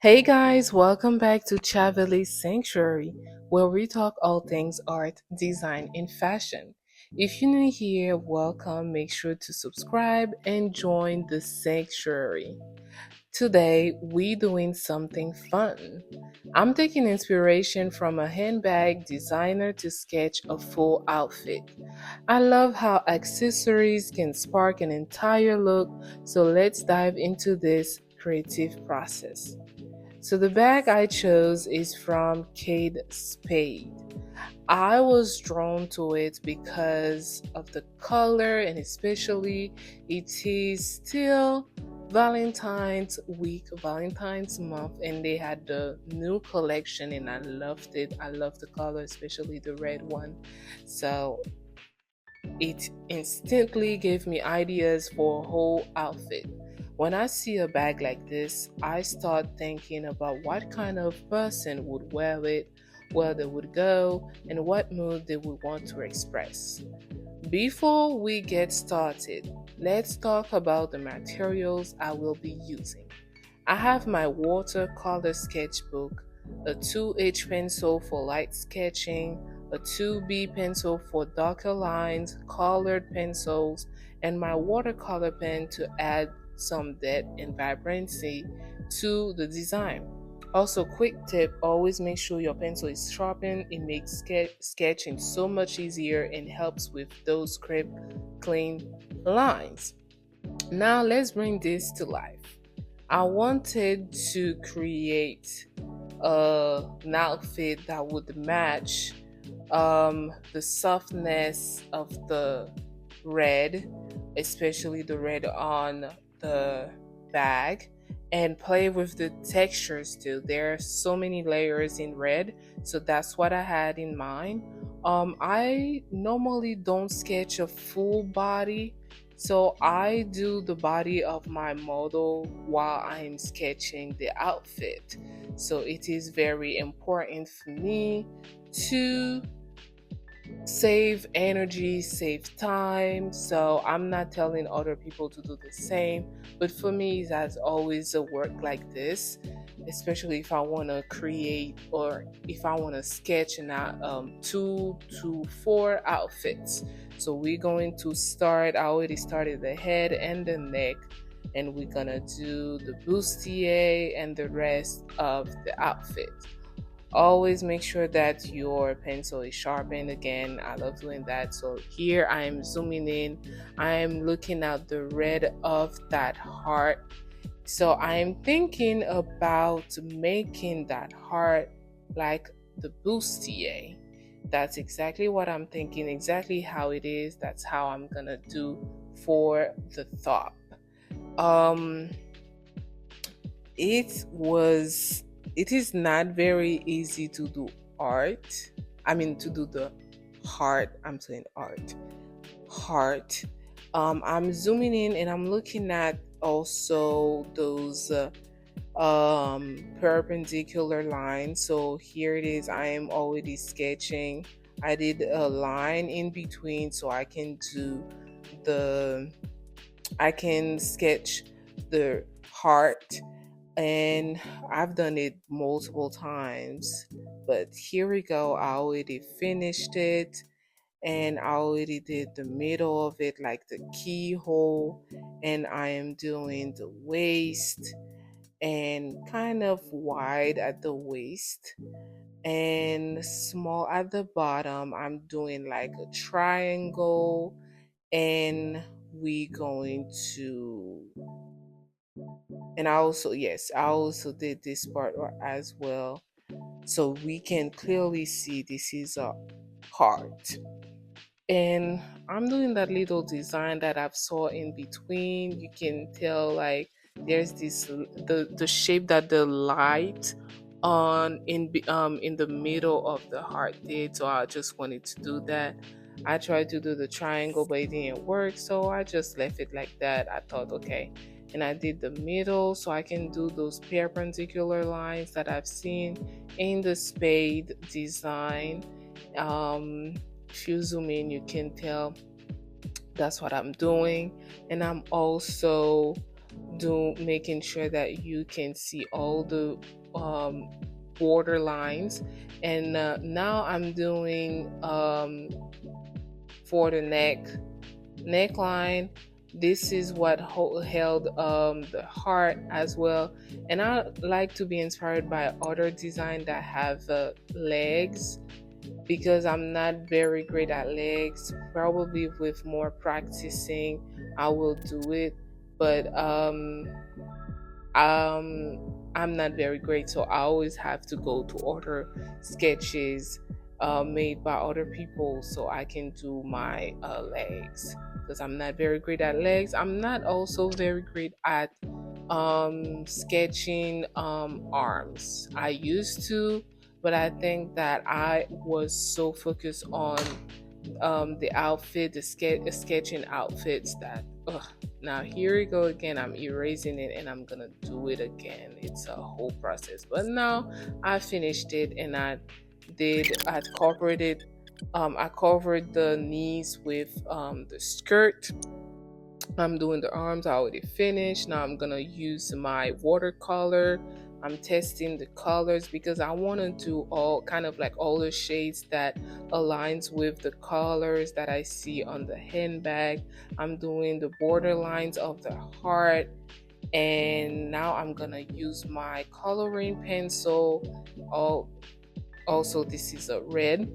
Hey guys, welcome back to Chaveli's Sanctuary, where we talk all things art, design, and fashion. If you're new here, welcome. Make sure to subscribe and join the sanctuary. Today, we doing something fun. I'm taking inspiration from a handbag designer to sketch a full outfit. I love how accessories can spark an entire look, so let's dive into this creative process. So the bag I chose is from Kate Spade. I was drawn to it because of the color and especially it is still Valentine's week, Valentine's month, and they had the new collection and I loved it. I love the color, especially the red one. So it instantly gave me ideas for a whole outfit. When I see a bag like this, I start thinking about what kind of person would wear it, where they would go, and what mood they would want to express. Before we get started, let's talk about the materials I will be using. I have my watercolor sketchbook, a 2H pencil for light sketching, a 2B pencil for darker lines, colored pencils, and my watercolor pen to add some depth and vibrancy to the design. Also, quick tip, always make sure your pencil is sharpened. It makes sketching so much easier and helps with those crisp, clean lines. Now, let's bring this to life. I wanted to create an outfit that would match the softness of the red, especially the red on the bag, and play with the textures too. There are so many layers in red, so that's what I had in mind. I normally don't sketch a full body, so I do the body of my model while I'm sketching the outfit. So it is very important for me to save energy, save time. So I'm not telling other people to do the same, but for me, it has always a work like this, especially if I want to create or if I want to sketch in 2 to 4 outfits. So we're going to start. I already started the head and the neck, and we're gonna do the bustier and the rest of the outfit. Always make sure that your pencil is sharpened. Again, I love doing that. So here I am zooming in. I am looking at the red of that heart. So I am thinking about making that heart like the bustier. That's exactly what I'm thinking, exactly how it is. That's how I'm gonna do for the top. Um it is not very easy to do art. I mean, to do the heart. I'm saying art. Heart. I'm zooming in and I'm looking at also those perpendicular lines. So here it is. I am already sketching. I did a line in between so the I can sketch the heart, and I've done it multiple times. But here we go. I already finished it, and I already did the middle of it, like the keyhole, and I am doing the waist and kind of wide at the waist and small at the bottom. I'm doing like a triangle, and we going to and I also did this part as well, so we can clearly see this is a heart. And I'm doing that little design that I've saw in between. You can tell like there's this the shape that the light in the middle of the heart did. So I just wanted to do that. I tried to do the triangle, but it didn't work, so I just left it like that. I thought, okay, and I did the middle so I can do those perpendicular lines that I've seen in the spade design. If you zoom in, you can tell that's what I'm doing. And I'm also do making sure that you can see all the um, border lines. And now I'm doing for the neckline. This is what held the heart as well. And I like to be inspired by other design that have legs, because I'm not very great at legs. Probably with more practicing, I will do it. But I'm not very great, so I always have to go to other sketches made by other people so I can do my legs, because I'm not very great at legs. I'm not also very great at sketching arms. I used to, but I think that I was so focused on the outfit, the sketching outfits, that now here we go again. I'm erasing it and I'm gonna do it again. It's a whole process, but now I finished it, and I incorporated I covered the knees with the skirt. I'm doing the arms, I already finished. Now I'm gonna use my watercolor. I'm testing the colors because I want to do all kind of like all the shades that aligns with the colors that I see on the handbag. I'm doing the border lines of the heart, and now I'm gonna use my coloring pencil. Oh, also this is a red,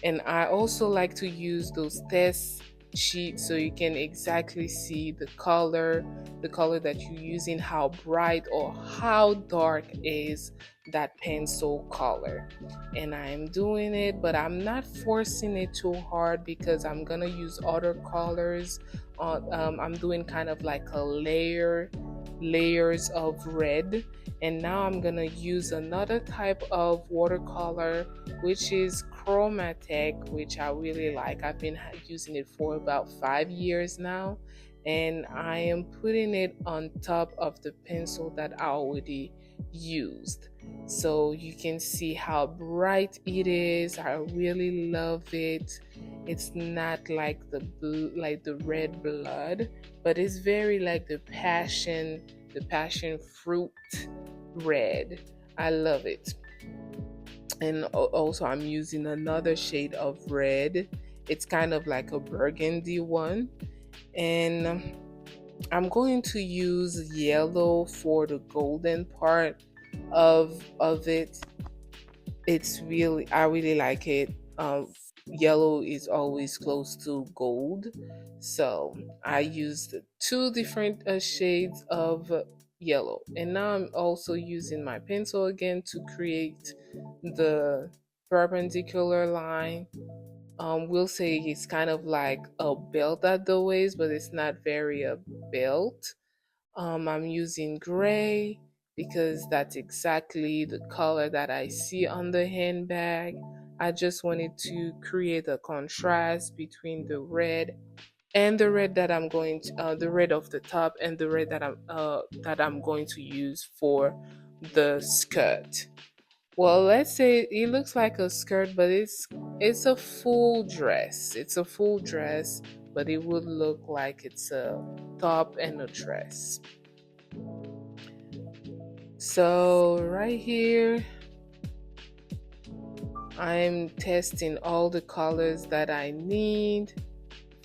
and I also like to use those test sheets so you can exactly see the color that you're using, how bright or how dark is that pencil color. And I'm doing it, but I'm not forcing it too hard because I'm gonna use other colors on. I'm doing kind of like a layers of red. And now I'm gonna use another type of watercolor, which is chromatic, which I really like. I've been using it for about 5 years now, and I am putting it on top of the pencil that I already used, so you can see how bright it is. I really love it. It's not like like the red blood, but it's very like the passion fruit red. I love it. And also I'm using another shade of red. It's kind of like a burgundy one. And I'm going to use yellow for the golden part of it. It's really, I really like it. Yellow is always close to gold, so I used two different shades of yellow. And now I'm also using my pencil again to create the perpendicular line. We'll say it's kind of like a belt at the waist, but it's not very a belt. I'm using gray because that's exactly the color that I see on the handbag. I just wanted to create a contrast between the red and the red that I'm going to, the red of the top, and the red that I'm going to use for the skirt. Well, let's say it looks like a skirt, but it's a full dress. It's a full dress, but it would look like it's a top and a dress. So right here, I'm testing all the colors that I need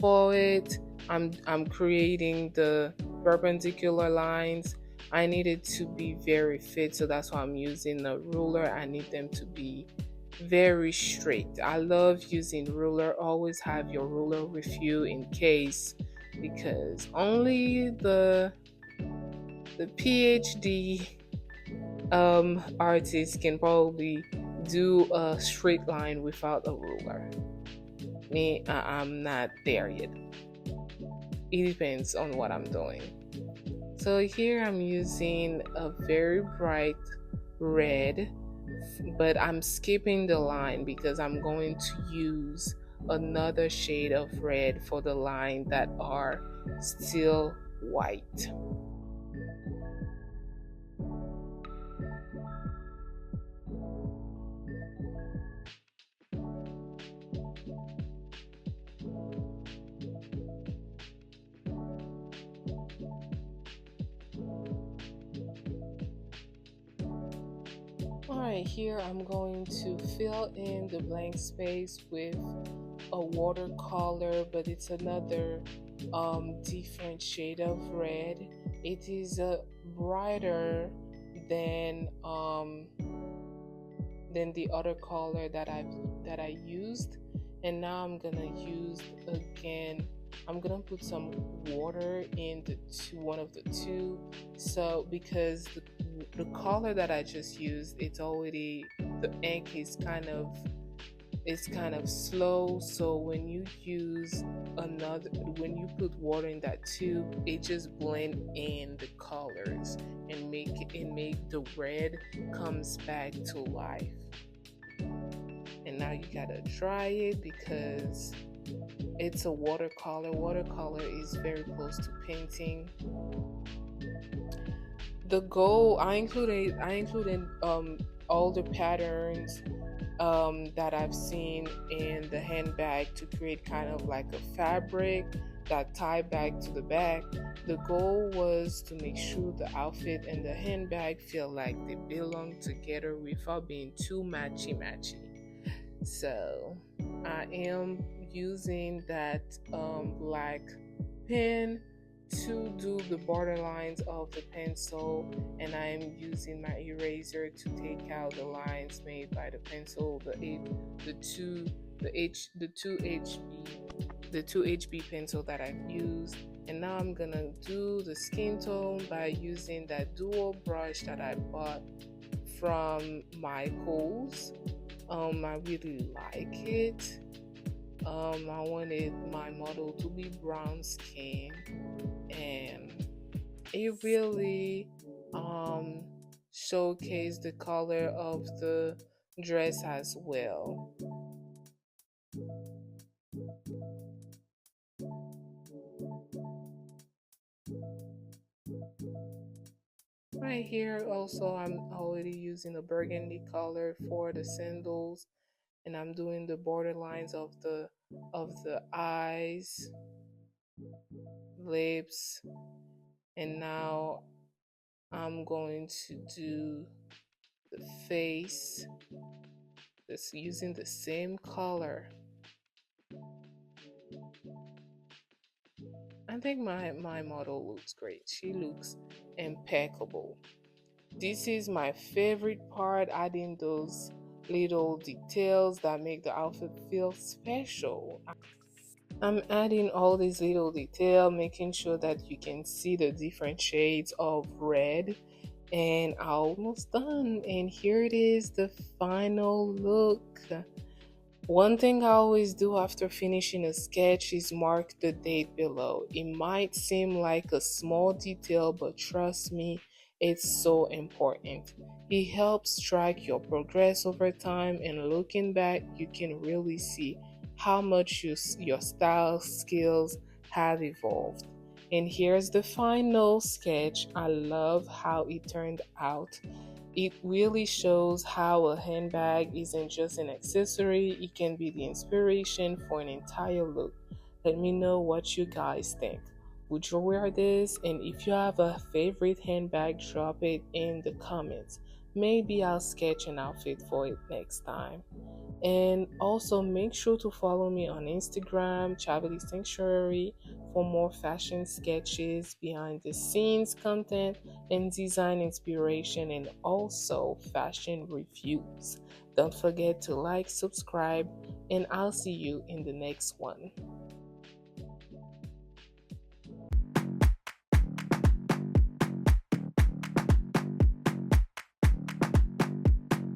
for it. I'm creating the perpendicular lines. I need it to be very fit, so that's why I'm using a ruler. I need them to be very straight. I love using ruler. Always have your ruler with you in case, because only the PhD artists can probably do a straight line without a ruler. Me, I'm not there yet. It depends on what I'm doing. So here I'm using a very bright red, but I'm skipping the line because I'm going to use another shade of red for the line that are still white. Alright, here I'm going to fill in the blank space with a watercolor, but it's another different shade of red. It is brighter than than the other color that I used. And now I'm gonna use again. I'm gonna put some water in one of the two. So because the color that I just used, it's already, the ink is kind of slow. So when you put water in that tube, it just blend in the colors and make the red comes back to life. And now you gotta dry it because it's a watercolor. Watercolor is very close to painting. The goal, I included all the patterns that I've seen in the handbag to create kind of like a fabric that tie back to the back. The goal was to make sure the outfit and the handbag feel like they belong together without being too matchy matchy. So I am using that black pen to do the borderlines of the pencil, and I am using my eraser to take out the lines made by the pencil, the two the H the two HB pencil that I've used. And now I'm gonna do the skin tone by using that dual brush that I bought from Michaels. I really like it. I wanted my model to be brown skin, and it really um, showcased the color of the dress as well. Right here, also, I'm already using a burgundy color for the sandals, and I'm doing the border lines of the eyes, lips, and now I'm going to do the face, this using the same color. I think my model looks great. She looks impeccable. This is my favorite part, adding those little details that make the outfit feel special. I'm adding all these little detail, making sure that you can see the different shades of red. And almost done. And here it is, the final look. One thing I always do after finishing a sketch is mark the date below. It might seem like a small detail, but trust me, it's so important. It helps track your progress over time, and looking back, you can really see how much your style skills have evolved. And here's the final sketch. I love how it turned out. It really shows how a handbag isn't just an accessory, it can be the inspiration for an entire look. Let me know what you guys think. Would you wear this? And if you have a favorite handbag, drop it in the comments. Maybe I'll sketch an outfit for it next time. And also make sure to follow me on Instagram, Chavely Sanctuary, for more fashion sketches, behind the scenes content, and design inspiration, and also fashion reviews. Don't forget to like, subscribe, and I'll see you in the next one.